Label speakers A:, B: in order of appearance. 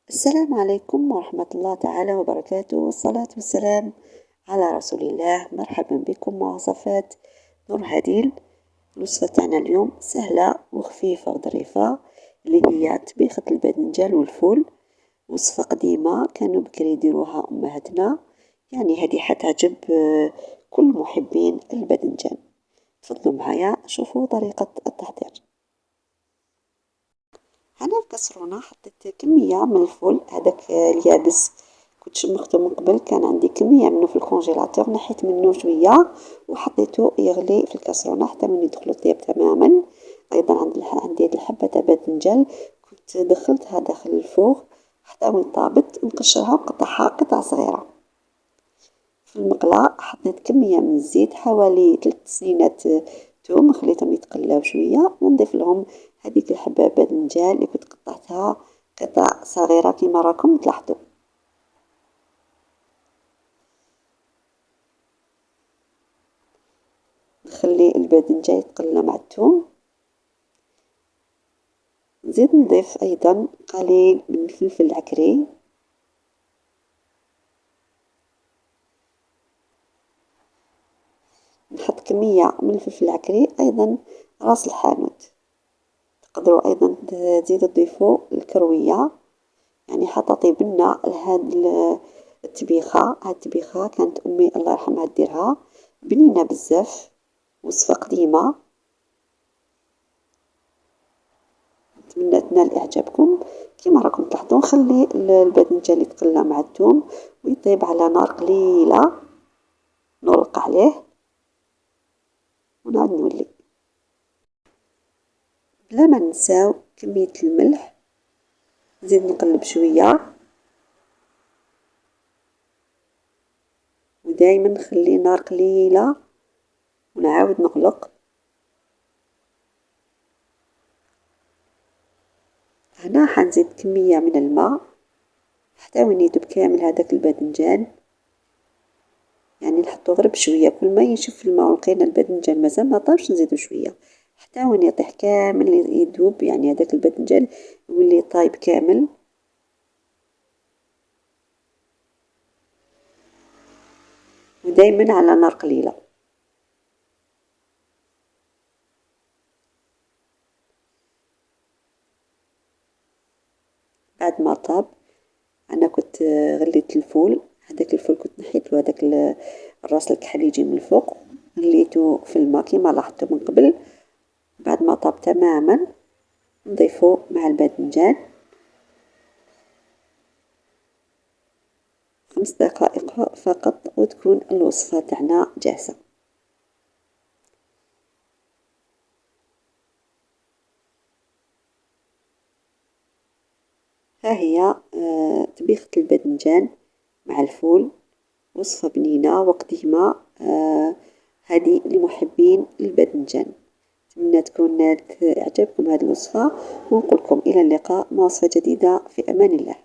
A: السلام عليكم ورحمة الله تعالى وبركاته، والصلاة والسلام على رسول الله. مرحبا بكم وصفات نور هديل. الوصفة تاعنا اليوم سهلة وخفيفة وظريفة، اللي هي طبيخة الباذنجان والفول. وصفة قديمة كانوا بكري يديروها أمهاتنا، يعني هذه حتعجب كل محبين الباذنجان. تفضلوا معايا شوفوا طريقة التحضير. أنا في كسرونة حطيت كمية من الفول هذاك اليابس، كنت شمخته من قبل، كان عندي كمية منه في الكونجيلاتور، نحيت منه شوية وحطيته يغلي في الكسرونة حتى من يدخل الطياب تماما. أيضا عندي هاد الحبة تاع باذنجان كنت دخلتها داخل الفوغ حتى وين طابت، نقشرها ونقطعها قطع صغيرة. في المقلاة حطيت كمية من الزيت، حوالي 3 سنينات توم، خليتهم يتقلاو شوية ونضيف لهم هذيك الحبة باذنجان اللي كنت قطعتها قطع صغيرة كيما راكم تلاحظوا. نخلي الباذنجان يتقلى مع الثوم، نزيد نضيف أيضا قليل من الفلفل العكري، نحط كمية من الفلفل العكري، أيضا راس الحانوت. تقدروا أيضا تزيدوا تضيفوا الكروية، يعني حتى طيب لنا لهاد الطبيخة. هاد الطبيخة كانت أمي الله يرحمها ديرها بنينة بزاف، وصفة قديمة، نتمنى تنال إعجابكم. كيما راكم تلاحظوا نخلي الباذنجان يتقلى مع الثوم ويطيب على نار قليلة، نغلق عليه ونعاود نولي. بلا ما ننساو كمية الملح، نزيد نقلب شوية، ودايما نخلي نار قليلة ونعاود نغلق. هنا حنزيد كمية من الماء حتى وين يذوب كامل هذاك الباذنجان، يعني نحطو غير بشوية، كل ما يشوف الماء ولقينا الباذنجان مازال ما طابش نزيدو شوية حتى وين يطيح كامل يذوب، يعني هذاك الباذنجان يولي طايب كامل. ودايما على نار قليلة. بعد ما طاب أنا كنت غليت الفول، هذاك الفول كنت نحيت له هذاك الراس الكحل يجي من الفوق، غليته في الماء كيما لاحظتوا من قبل. بعد ما طاب تماما نضيفه مع الباذنجان 5 دقائق فقط وتكون الوصفة تاعنا جاهزة. ها هي طبيخة الباذنجان مع الفول، وصفة بنينة وقديمة، هذه لمحبين الباذنجان. أتمنى تكون نالت إعجابكم هذه الوصفة، ونقولكم إلى اللقاء مع وصفة جديدة في أمان الله.